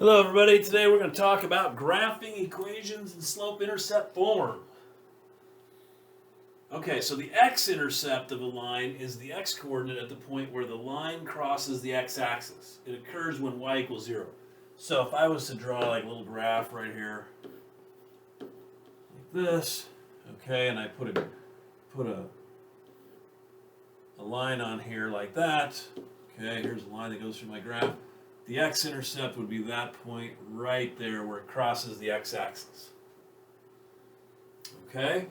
Hello everybody, today we're going to talk about graphing equations in slope-intercept form. Okay, so the x-intercept of a line is the x-coordinate at the point where the line crosses the x-axis. It occurs when y equals 0. So if I was to draw like a little graph right here, like this, okay, and I put a line on here like that, okay, here's a line that goes through my graph. The x-intercept would be that point right there where it crosses the x-axis. Okay?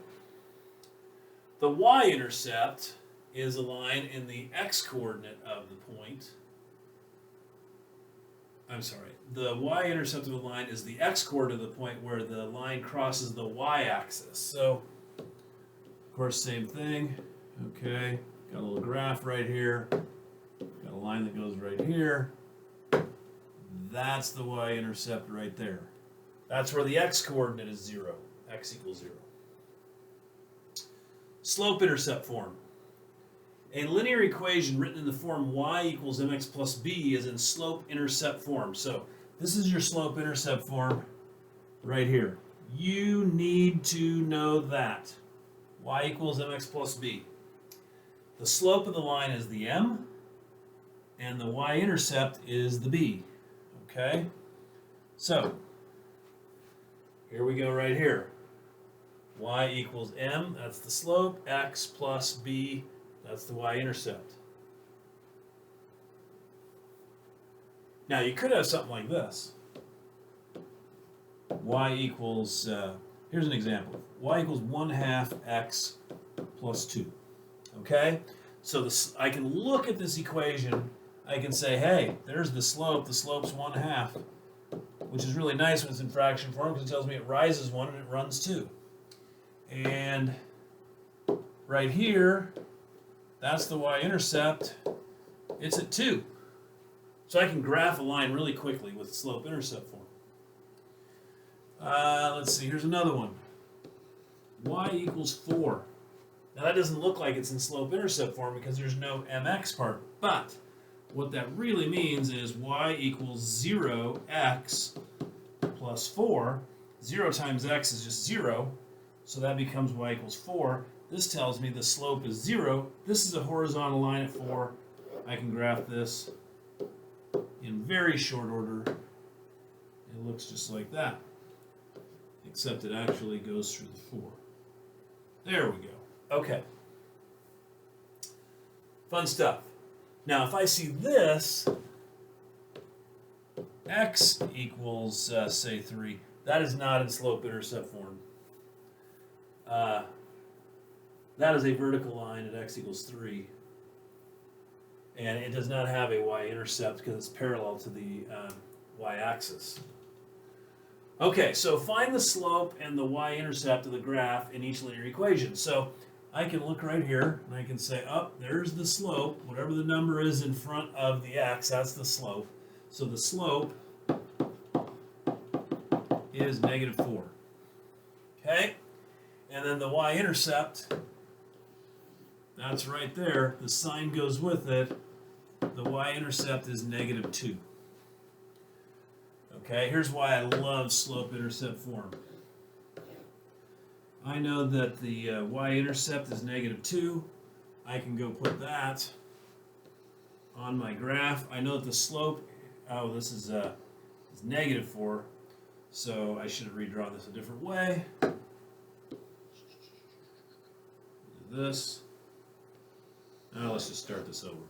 The y-intercept is a line in the x-coordinate of the point. I'm sorry. The y-intercept of a line is the x-coordinate of the point where the line crosses the y-axis. So, of course, same thing. Okay? Got a little graph right here. Got a line that goes right here. That's the y-intercept right there. That's where the x-coordinate is 0. X equals 0. Slope-intercept form. A linear equation written in the form y equals mx plus b is in slope-intercept form. So this is your slope-intercept form right here. You need to know that. Y equals mx plus b. The slope of the line is the m, and the y-intercept is the b. Okay, so here we go right here. Y equals m, that's the slope, x plus b, that's the y-intercept. Now you could have something like this. Y equals, here's an example. Y equals 1/2 x plus 2. Okay, so I can look at this equation. I can say, hey, there's the slope. The slope's 1/2, which is really nice when it's in fraction form because it tells me it rises 1 and it runs 2. And right here, that's the y-intercept. It's at 2. So I can graph a line really quickly with slope-intercept form. Let's see, here's another one. Y equals 4. Now that doesn't look like it's in slope-intercept form because there's no mx part, but what that really means is y equals 0x plus 4. 0 times x is just 0, so that becomes y equals 4. This tells me the slope is 0. This is a horizontal line at 4. I can graph this in very short order. It looks just like that, except it actually goes through the 4. There we go. Okay. Fun stuff. Now, if I see this, x equals, say, 3, that is not in slope-intercept form. That is a vertical line at x equals 3. And it does not have a y-intercept because it's parallel to the y-axis. Okay, so find the slope and the y-intercept of the graph in each linear equation. So I can look right here, and I can say, there's the slope. Whatever the number is in front of the x, that's the slope. So the slope is -4. Okay? And then the y-intercept, that's right there. The sign goes with it. The y-intercept is -2. Okay, here's why I love slope-intercept form. I know that the y-intercept is -2. I can go put that on my graph. I know that the slope, this is -4, so I should have redrawn this a different way. Do this. Now let's just start this over.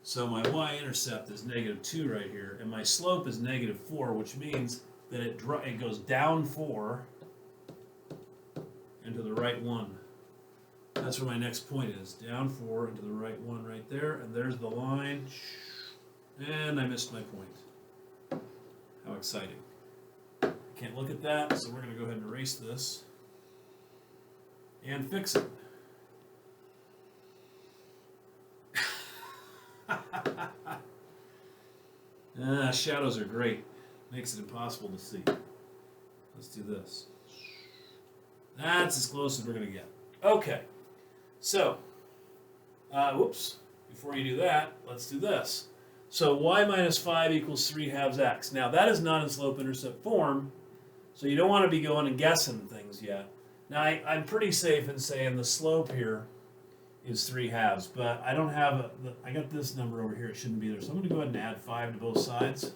So my y-intercept is -2 right here, and my slope is -4, which means that it goes down 4 and to the right 1. That's where my next point is. Down 4 and to the right 1 right there, and there's the line. And I missed my point. How exciting. I can't look at that, so we're going to go ahead and erase this and fix it. Shadows are great. Makes it impossible to see. Let's do this. That's as close as we're going to get. Okay. So, whoops. before you do that, let's do this. So y minus 5 equals 3 halves x. Now that is not in slope-intercept form, so you don't want to be going and guessing things yet. Now I'm pretty safe in saying the slope here is 3 halves, but I don't have, I got this number over here, it shouldn't be there. So I'm going to go ahead and add 5 to both sides.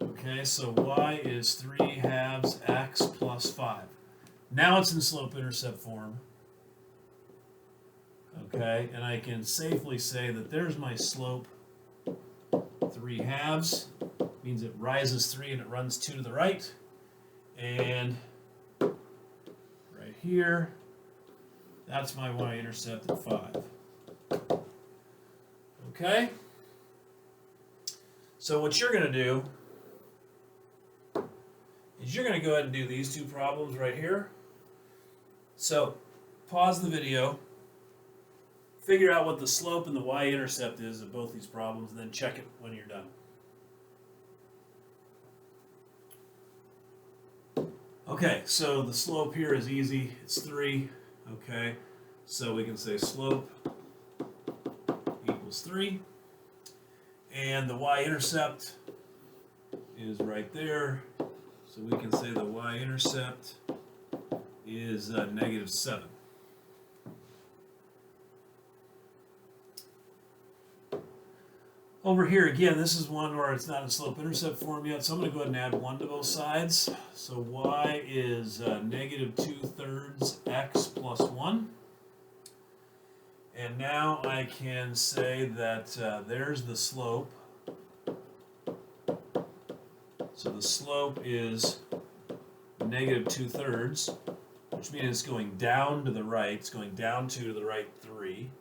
Okay, so y is 3 halves x plus 5. Now it's in slope-intercept form. Okay, and I can safely say that there's my slope, 3 halves. Means it rises 3 and it runs 2 to the right. And right here, that's my y-intercept at 5. Okay? So what you're going to do is you're going to go ahead and do these two problems right here. So pause the video, figure out what the slope and the y-intercept is of both these problems, and then check it when you're done. Okay, so the slope here is easy. It's 3. Okay, so we can say slope equals 3. And the y-intercept is right there. So we can say the y-intercept is negative 7. Over here again, this is one where it's not in slope-intercept form yet, so I'm going to go ahead and add 1 to both sides. So y is negative 2/3 x plus 1. And now I can say that there's the slope. So the slope is negative 2/3, which means it's going down to the right. It's going down 2 to the right 3.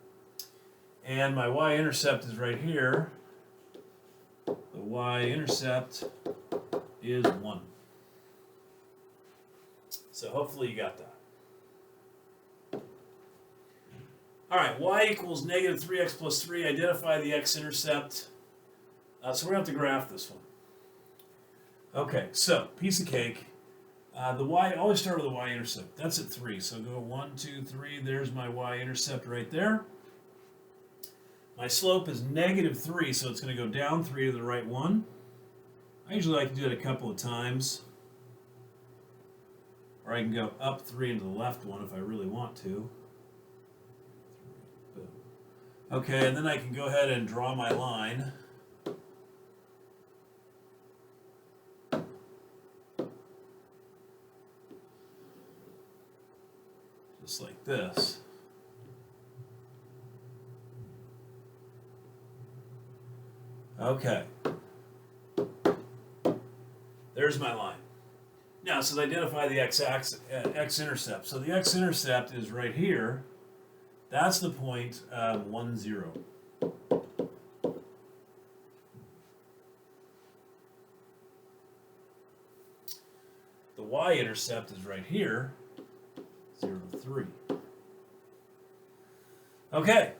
And my y-intercept is right here. The y-intercept is 1. So hopefully you got that. All right, y equals negative 3x plus 3. Identify the x-intercept. So we're going to have to graph this one. Okay, so piece of cake. The y, always start with the y-intercept. That's at 3. So go 1, 2, 3. There's my y-intercept right there. My slope is negative 3, so it's going to go down 3 to the right 1. I usually like to do it a couple of times. Or I can go up 3 into the left 1 if I really want to. Okay, and then I can go ahead and draw my line. Just like this. Okay. There's my line. Now, it says identify the x-intercept. So the x-intercept is right here. That's the point 1, 0. The y-intercept is right here, 0, 3. Okay.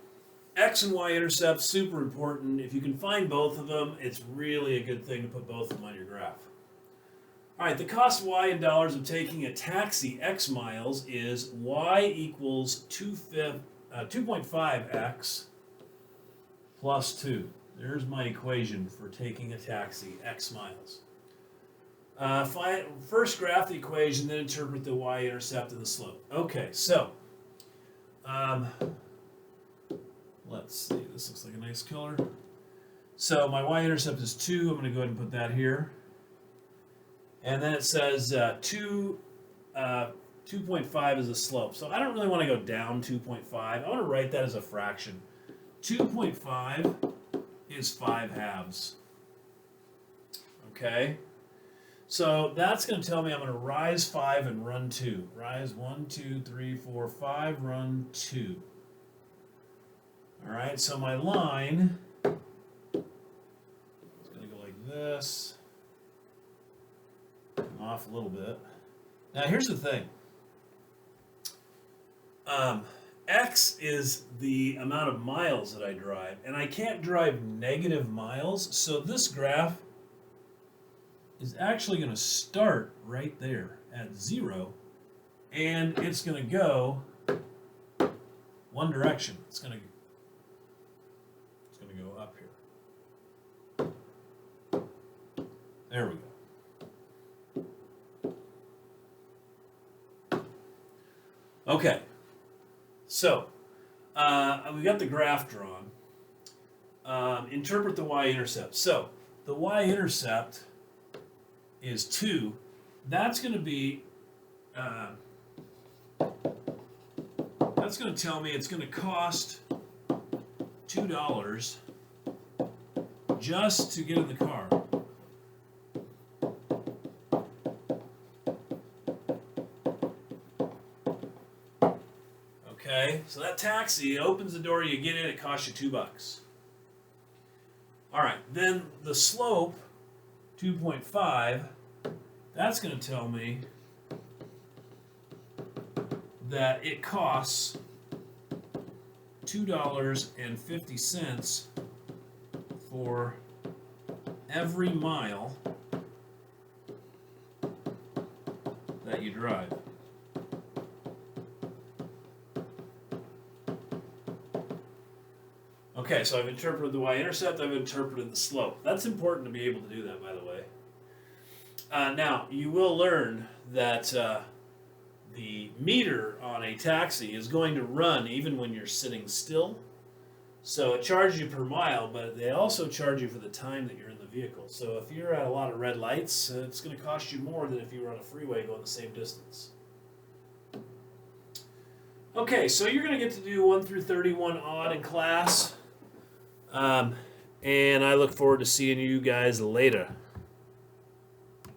X and y-intercepts, super important. If you can find both of them, it's really a good thing to put both of them on your graph. All right, the cost y in dollars of taking a taxi x miles is y equals 2.5x plus 2. There's my equation for taking a taxi x miles. First graph the equation, then interpret the y-intercept and the slope. Okay, so let's see, this looks like a nice color. So my y-intercept is 2. I'm going to go ahead and put that here. And then it says 2.5 is a slope. So I don't really want to go down 2.5. I want to write that as a fraction. 2.5 is 5 halves. Okay? So that's going to tell me I'm going to rise 5 and run 2. Rise 1, 2, 3, 4, 5, run 2. All right, so my line is going to go like this. Come off a little bit. Now here's the thing. X is the amount of miles that I drive, and I can't drive negative miles, so this graph is actually going to start right there at 0, and it's going to go one direction. It's going to There we go. Okay, so we got the graph drawn. Interpret the y-intercept. So the y-intercept is 2. That's going to be, that's going to tell me it's going to cost $2 just to get in the car. Okay, so that taxi opens the door, you get in, it costs you $2. All right, then the slope, 2.5, that's going to tell me that it costs $2.50 for every mile that you drive. Okay, so I've interpreted the y-intercept, I've interpreted the slope. That's important to be able to do that, by the way. Now, you will learn that the meter on a taxi is going to run even when you're sitting still. So it charges you per mile, but they also charge you for the time that you're in the vehicle. So if you're at a lot of red lights, it's going to cost you more than if you were on a freeway going the same distance. Okay, so you're going to get to do 1 through 31 odd in class. And I look forward to seeing you guys later.